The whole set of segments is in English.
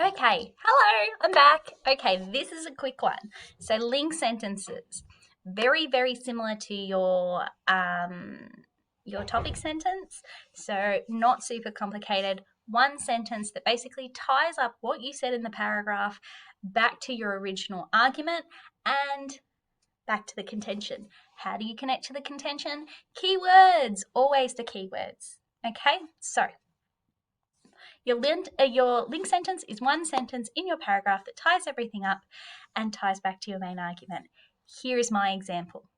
Okay, hello, I'm back. Okay, this is a quick one. So link sentences, very very similar to your topic sentence. So not super complicated. One sentence that basically ties up what you said in the paragraph back to your original argument and back to the contention. How do you connect to the contention? Keywords, always the keywords. Okay, so your link sentence is one sentence in your paragraph that ties everything up and ties back to your main argument. Here is my example.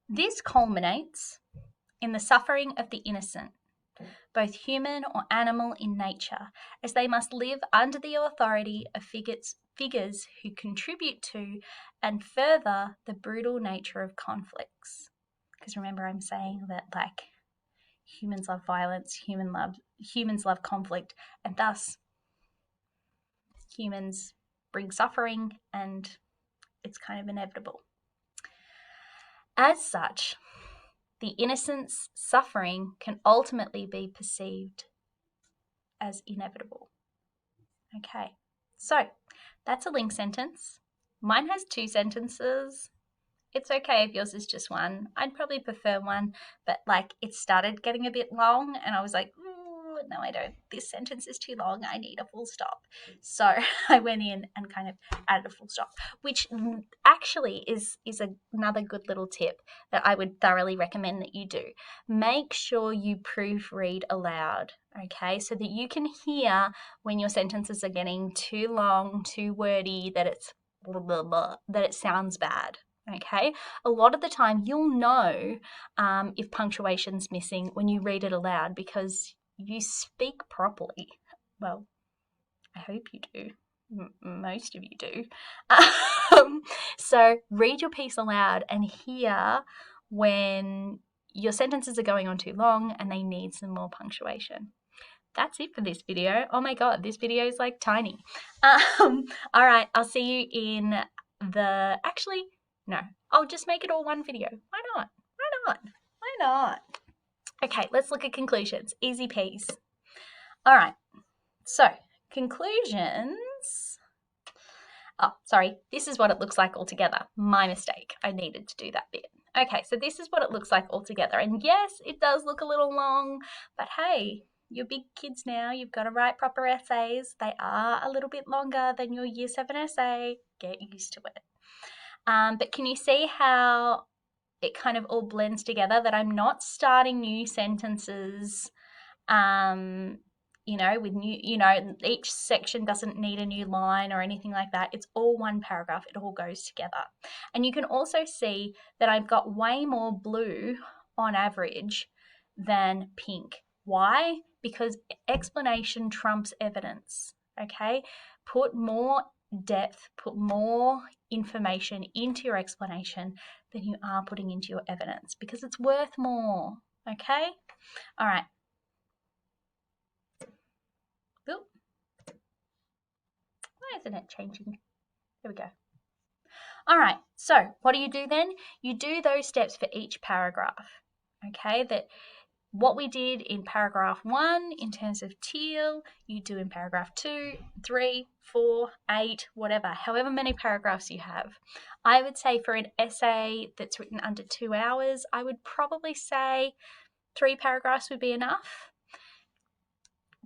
This culminates in the suffering of the innocent, both human or animal in nature, as they must live under the authority of figures who contribute to and further the brutal nature of conflicts. Because remember, I'm saying that humans love violence, humans love conflict, and thus humans bring suffering, and it's kind of inevitable. As such, the innocent's suffering can ultimately be perceived as inevitable. Okay, so that's a link sentence. Mine has two sentences. It's okay if yours is just one. I'd probably prefer one, but it started getting a bit long and I was like, no, I don't. This sentence is too long. I need a full stop. So I went in and kind of added a full stop, which actually is another good little tip that I would thoroughly recommend that you do. Make sure you proofread aloud, okay, so that you can hear when your sentences are getting too long, too wordy, that it's blah, blah, blah, that it sounds bad. Okay, a lot of the time you'll know if punctuation's missing when you read it aloud because you speak properly. Well, I hope you do. Most of you do. So read your piece aloud and hear when your sentences are going on too long and they need some more punctuation. That's it for this video. Oh my god, this video is tiny. All right, I'll see you in the... Actually, no, I'll just make it all one video. Why not? Why not? Why not? Okay, let's look at conclusions. Easy peas. All right, so conclusions. Oh, sorry, this is what it looks like altogether. My mistake. I needed to do that bit. Okay, so this is what it looks like altogether. And yes, it does look a little long, but hey, you're big kids now. You've got to write proper essays. They are a little bit longer than your Year 7 essay. Get used to it. But can you see how it kind of all blends together, that I'm not starting new sentences, with new, each section doesn't need a new line or anything like that. It's all one paragraph. It all goes together. And you can also see that I've got way more blue on average than pink. Why? Because explanation trumps evidence, okay? Put more depth, put more information into your explanation than you are putting into your evidence because it's worth more, okay? All right. Oop. Why isn't it changing? There we go. All right, so what do you do then? You do those steps for each paragraph, okay? That what we did in paragraph 1 in terms of teal, you do in paragraph 2, 3, 4, 8, whatever, however many paragraphs you have. I would say for an essay that's written under 2 hours, I would probably say 3 paragraphs would be enough.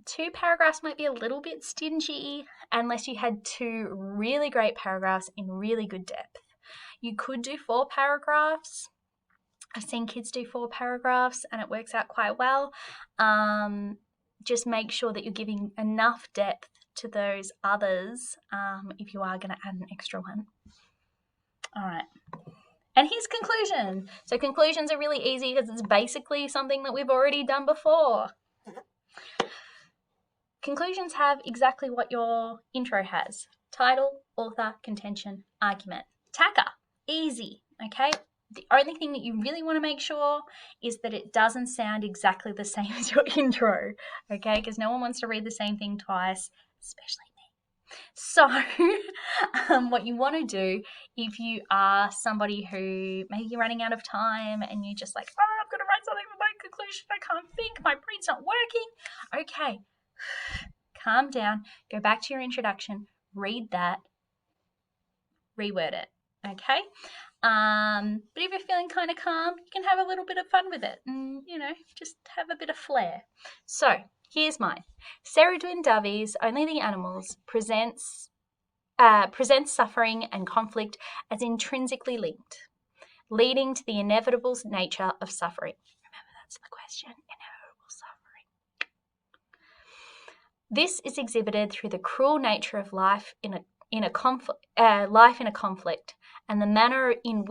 2 paragraphs might be a little bit stingy unless you had 2 really great paragraphs in really good depth. You could do 4 paragraphs. I've seen kids do 4 paragraphs and it works out quite well. Just make sure that you're giving enough depth to those others if you are going to add an extra one. All right. And here's conclusion. So conclusions are really easy because it's basically something that we've already done before. Conclusions have exactly what your intro has. Title, author, contention, argument. Tacker, easy, okay? The only thing that you really want to make sure is that it doesn't sound exactly the same as your intro, okay? Because no one wants to read the same thing twice, especially me. So what you want to do if you are somebody who maybe you're running out of time and you're just like, oh, I'm going to write something for my conclusion, I can't think, my brain's not working. Okay, calm down, go back to your introduction, read that, reword it, okay? But if you're feeling kind of calm, you can have a little bit of fun with it and, just have a bit of flair. So here's mine. Ceridwen Davies, Only the Animals, presents suffering and conflict as intrinsically linked, leading to the inevitable nature of suffering. Remember, that's the question, inevitable suffering. This is exhibited through the cruel nature of life in a conflict, and the manner in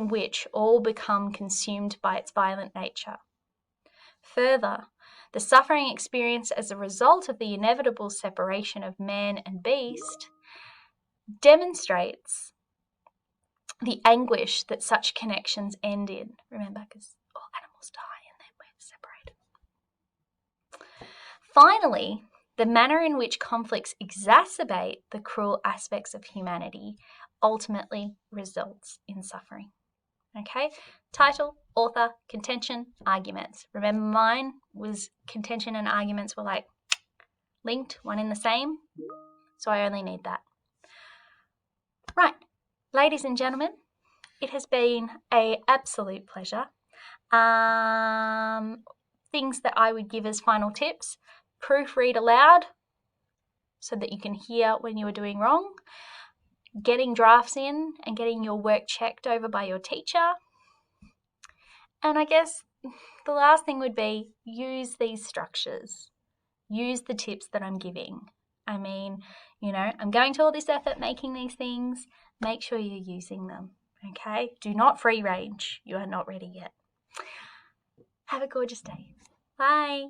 which all become consumed by its violent nature. Further, the suffering experienced as a result of the inevitable separation of man and beast demonstrates the anguish that such connections end in. Remember, because all animals die and then we're separated. Finally, the manner in which conflicts exacerbate the cruel aspects of humanity ultimately results in suffering. Okay? Title, author, contention, arguments. Remember, mine was contention and arguments were like linked, one in the same. So I only need that. Right. Ladies and gentlemen, it has been an absolute pleasure. Things that I would give as final tips: proofread aloud so that you can hear when you are doing wrong, getting drafts in and getting your work checked over by your teacher. And I guess the last thing would be use these structures. Use the tips that I'm giving. I mean, I'm going to all this effort making these things. Make sure you're using them, okay? Do not free range. You are not ready yet. Have a gorgeous day. Bye.